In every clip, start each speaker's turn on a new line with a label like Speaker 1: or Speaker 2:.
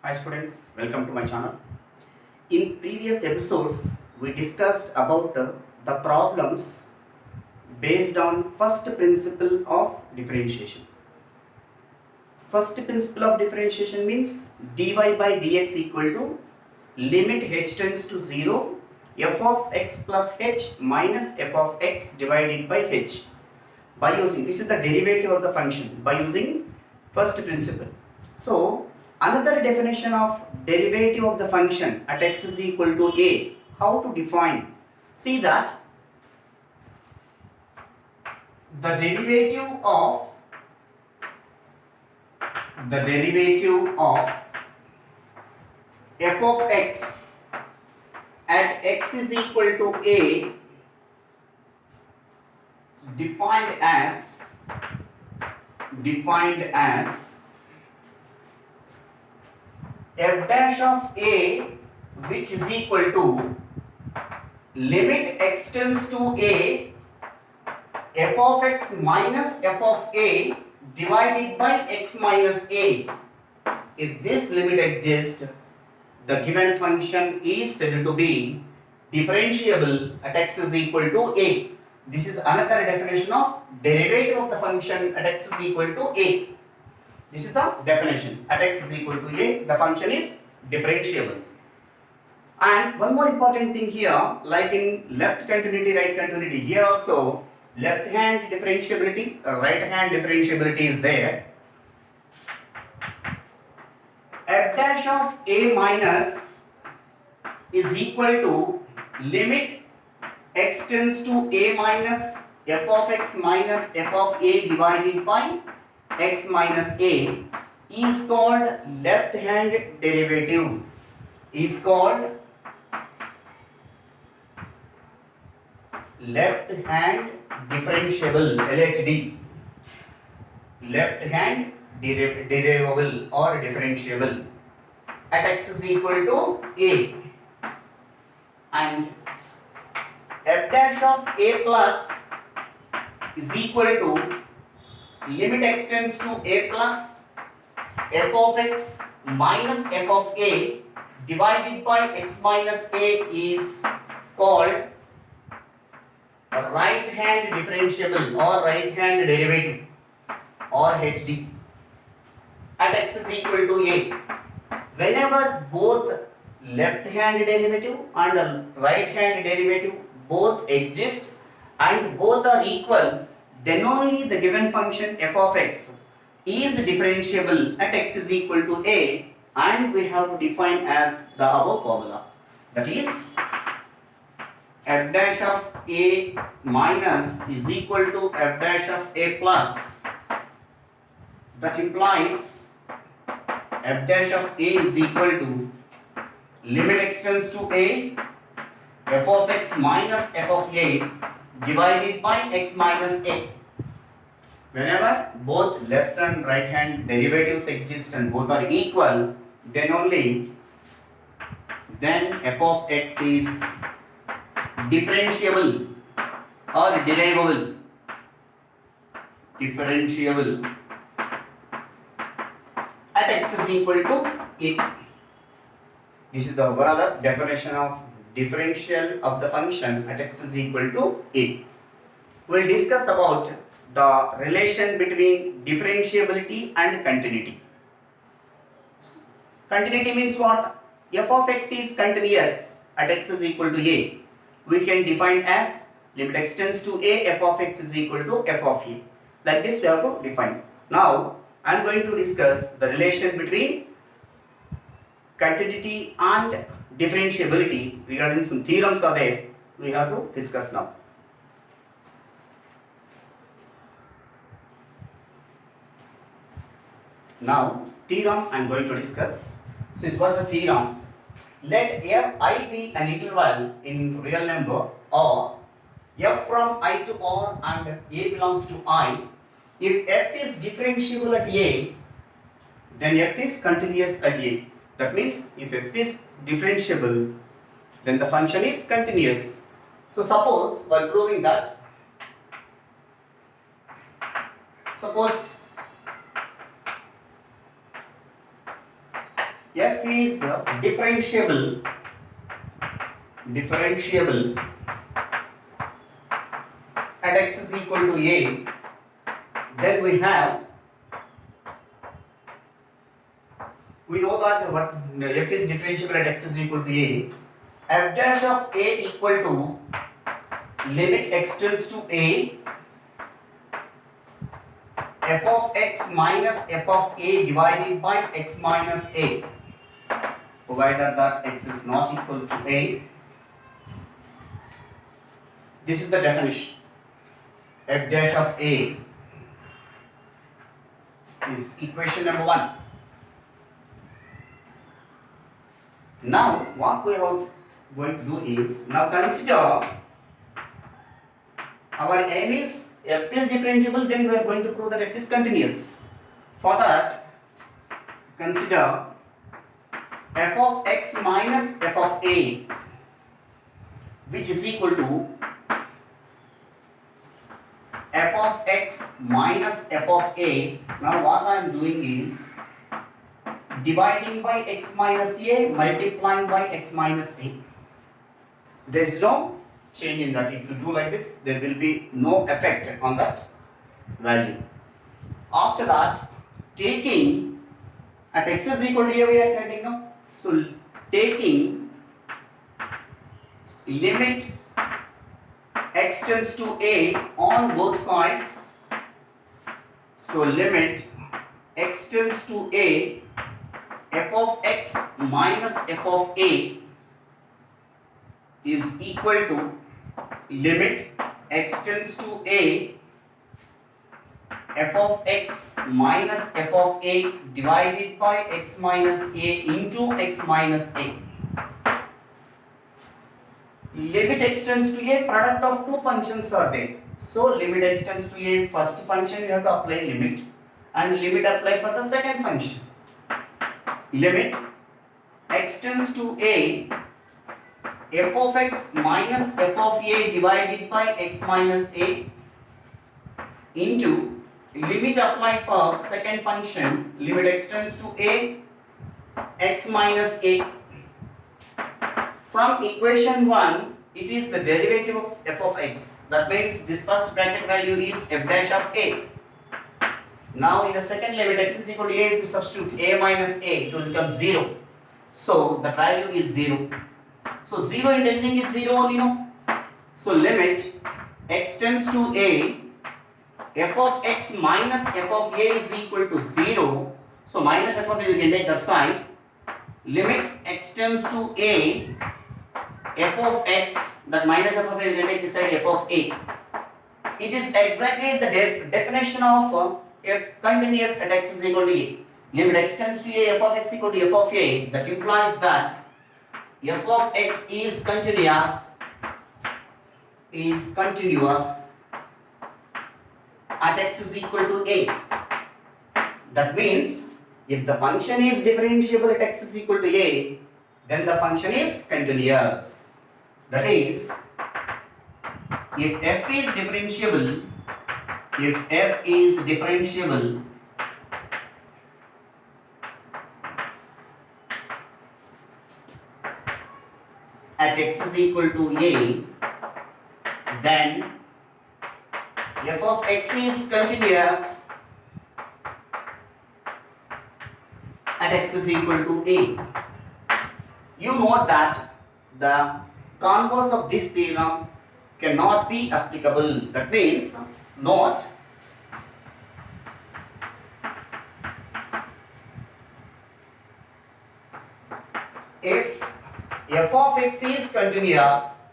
Speaker 1: Hi students, welcome to my channel. In previous episodes, we discussed about the problems based on first principle of differentiation. First principle of differentiation means dy by dx equal to limit h tends to 0 f of x plus h minus f of x divided by h. By using, this is the derivative of the function by using first principle. So another definition of derivative of the function at x is equal to a, how to define? See that the derivative of f of x at x is equal to a defined as f dash of a which is equal to limit x tends to a f of x minus f of a divided by x minus a. If this limit exists, the given function is said to be differentiable at x is equal to a. This is another definition of derivative of the function at x is equal to a. This is the definition. At x is equal to a, the function is differentiable. And one more important thing here, like in left continuity, right continuity, here also left hand differentiability, right hand differentiability is there. F dash of a minus is equal to limit x tends to a minus f of x minus f of a divided by x minus a is called left hand derivative, is called left hand differentiable, LHD, left hand derivable or differentiable at x is equal to a, and f dash of a plus is equal to limit x tends to a plus f of x minus f of a divided by x minus a is called right hand differentiable or right hand derivative or HD at x is equal to a. Whenever both left hand derivative and right hand derivative both exist and both are equal, then only the given function f of x is differentiable at x is equal to a, and we have to define as the above formula, that is f dash of a minus is equal to f dash of a plus. That implies f dash of a is equal to limit x tends to a f of x minus f of a divided by x minus a. Whenever both left and right hand derivatives exist and both are equal, then only f of x is differentiable or derivable, at x is equal to a. This is the one other definition of differential of the function at x is equal to a. We will discuss about the relation between differentiability and continuity. Continuity means what? F of x is continuous at x is equal to a. We can define as limit x tends to a, f of x is equal to f of a. Like this we have to define. Now I am going to discuss the relation between continuity and differentiability. Regarding some theorems are there, we have to discuss now. Now theorem I am going to discuss. So is what is the theorem? Let f I be an interval in real number, or f from I to R and a belongs to I. If f is differentiable at a, then f is continuous at a. That means if f is differentiable, then the function is continuous. So suppose while proving that, suppose f is differentiable at x is equal to a, then we know that what f is differentiable at x is equal to a, f dash of a equal to limit x tends to a, f of x minus f of a divided by x minus a, provided that x is not equal to a. This is the definition. F dash of a is equation number 1. Now what we are going to do is, now consider our aim is f is differentiable, then we are going to prove that f is continuous. For that, consider f of x minus f of a, which is equal to f of x minus f of a. Now what I am doing is dividing by x minus a, multiplying by x minus a. There is no change in that. If you do like this, there will be no effect on that value. After that, taking at x is equal to a, we are getting now. So taking limit x tends to a on both sides. So limit x tends to a, f of x minus f of a is equal to limit x tends to a, f of x minus f of a divided by x minus a into x minus a. Limit x tends to a, product of two functions are there. So limit x tends to a, first function you have to apply limit, and limit apply for the second function. Limit x tends to a, f of x minus f of a divided by x minus a into limit apply for second function, limit x tends to a, x minus a. From equation 1, it is the derivative of f of x. That means this first bracket value is f dash of a. Now in the second limit x is equal to a, if you substitute a minus a, it will become 0. So the value is 0. So 0 and anything is 0 only, no? So limit x tends to a, f of x minus f of a is equal to 0. So minus f of a we can take that side. Limit x tends to a, f of x, that minus f of a we can take this side, f of a. It is exactly the definition of f continuous at x is equal to a. Limit x tends to a, f of x equal to f of a. That implies that f of x is continuous at x is equal to a. That means if the function is differentiable at x is equal to a, then the function is continuous. That is, if f is differentiable at x is equal to a, then f of x is continuous at x is equal to a. You note that the converse of this theorem cannot be applicable. That means, note, if f of x is continuous,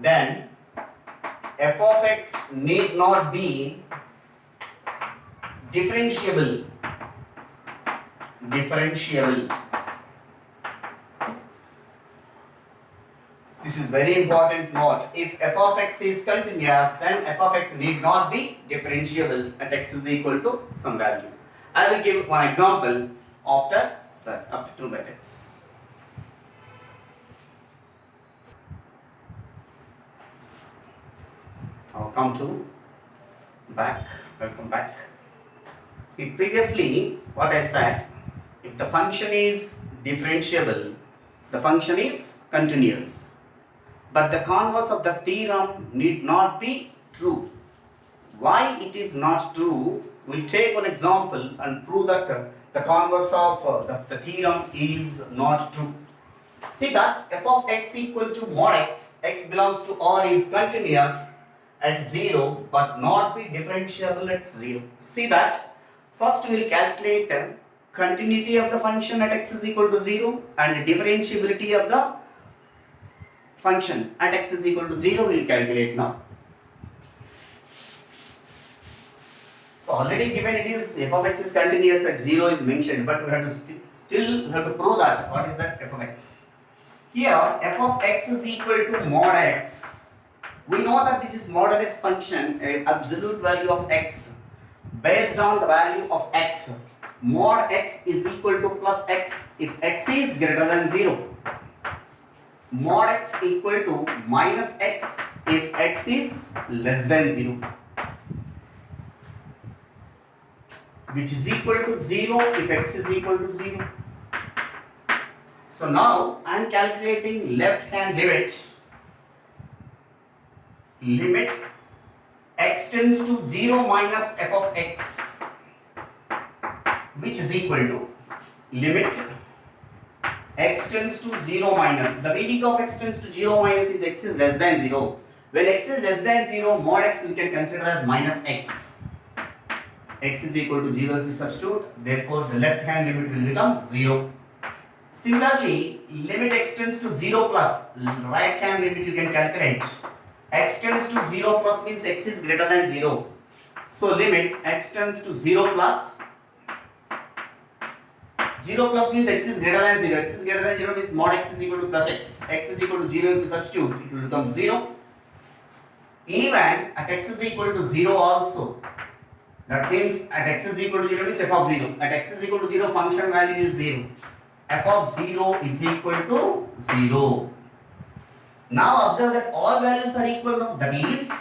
Speaker 1: then f of x need not be differentiable. This is very important note. If f of x is continuous, then f of x need not be differentiable at x is equal to some value. I will give one example after two methods. I'll come to back, welcome back. See, previously what I said, if the function is differentiable, the function is continuous. But the converse of the theorem need not be true. Why it is not true? We'll take one example and prove that the converse of the theorem is not true. See that f of x equal to mod x belongs to R is continuous at 0 but not be differentiable at 0. See that first we will calculate continuity of the function at x is equal to 0 and differentiability of the function at x is equal to 0 we will calculate now. So already given it is f of x is continuous at 0 is mentioned, but we have to still we have to prove that. What is that f of x? Here f of x is equal to mod x. We know that this is modulus function, an absolute value of x based on the value of x. Mod x is equal to plus x if x is greater than 0. Mod x equal to minus x if x is less than 0. Which is equal to 0 if x is equal to 0. So now I am calculating left hand limit. Limit x tends to 0 minus f of x, which is equal to limit x tends to 0 minus. The meaning of x tends to 0 minus is x is less than 0. When x is less than 0, mod x we can consider as minus x. X is equal to 0 if we substitute, therefore the left hand limit will become 0. Similarly, limit x tends to 0 plus, right hand limit you can calculate. X tends to 0 plus means x is greater than 0. So limit x tends to 0 plus. 0 plus means x is greater than 0. X is greater than 0 means mod x is equal to plus x. X is equal to 0 if you substitute, it will become 0. Even at x is equal to 0 also. That means at x is equal to 0 means f of 0. At x is equal to 0, function value is 0. F of 0 is equal to 0. Now observe that all values are equal to, that is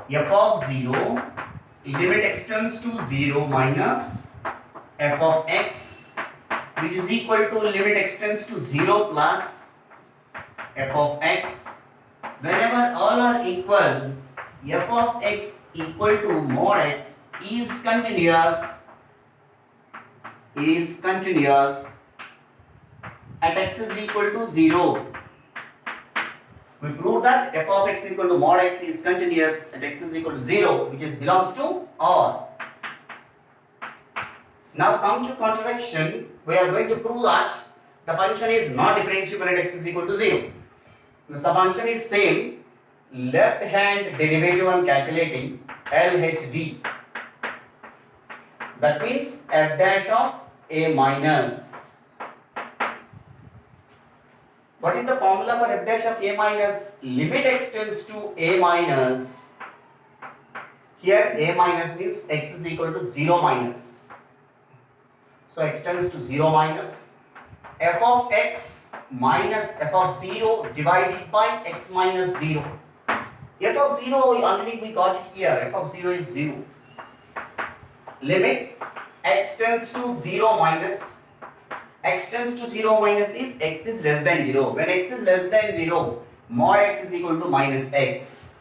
Speaker 1: f of 0 limit x tends to 0 minus f of x, which is equal to limit x tends to 0 plus f of x. Whenever all are equal, f of x equal to mod x is continuous at x is equal to 0. We prove that f of x equal to mod x is continuous at x is equal to 0, which is belongs to R. Now come to contradiction. We are going to prove that the function is not differentiable at x is equal to 0. The function is same. Left hand derivative I am calculating LHD. That means f dash of a minus. What is the formula for f dash of a minus? Limit x tends to a minus. Here a minus means x is equal to 0 minus. So x tends to 0 minus. F of x minus f of 0 divided by x minus 0. F of 0 already we got it here. F of 0 is 0. Limit x tends to 0 minus. X tends to 0 minus is x is less than 0. When x is less than 0, mod x is equal to minus x.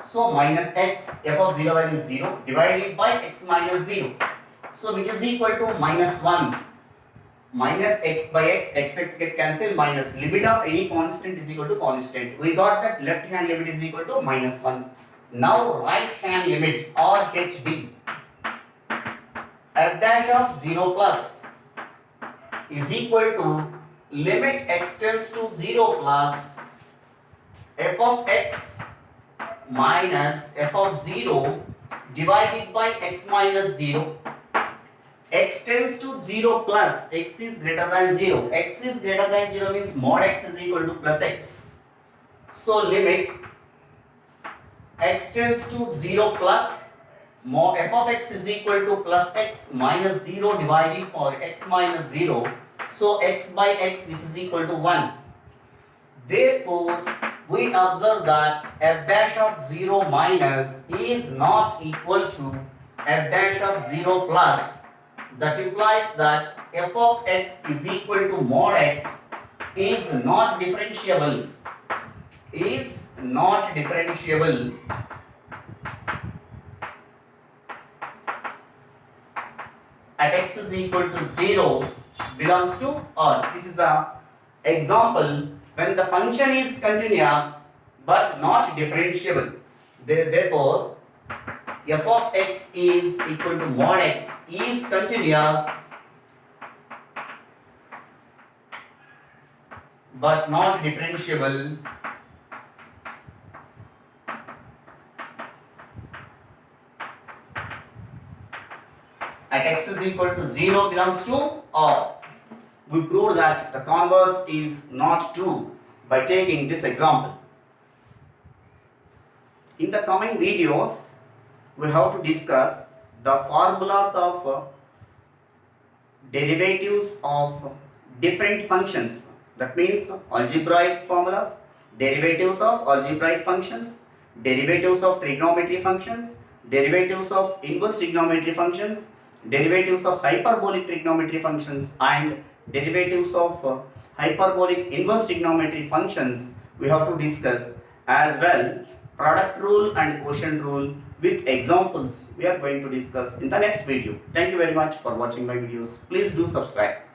Speaker 1: So minus x, f of 0 value is 0 divided by x minus 0. So which is equal to minus 1. Minus x by x, x get cancelled, minus limit of any constant is equal to constant. We got that left hand limit is equal to minus 1. Now right hand limit or HB, f dash of 0 plus is equal to limit x tends to 0 plus f of x minus f of 0 divided by x minus 0. X tends to 0 plus x is greater than 0. X is greater than 0 means mod x is equal to plus x. So limit x tends to 0 plus mod f of x is equal to plus x minus 0 divided by x minus 0. So x by x which is equal to 1. Therefore we observe that f dash of 0 minus is not equal to f dash of 0 plus. That implies that f of x is equal to mod x is not differentiable. Is not differentiable at x is equal to 0 belongs to R. This is the example when the function is continuous but not differentiable. Therefore, f of x is equal to mod x is continuous but not differentiable at x is equal to 0 belongs to R. We proved that the converse is not true by taking this example. In the coming videos, we have to discuss the formulas of derivatives of different functions. That means algebraic formulas, derivatives of algebraic functions, derivatives of trigonometry functions, derivatives of inverse trigonometry functions, derivatives of hyperbolic trigonometry functions, and derivatives of hyperbolic inverse trigonometry functions we have to discuss, as well product rule and quotient rule with examples we are going to discuss in the next video. Thank you very much for watching my videos. Please do subscribe.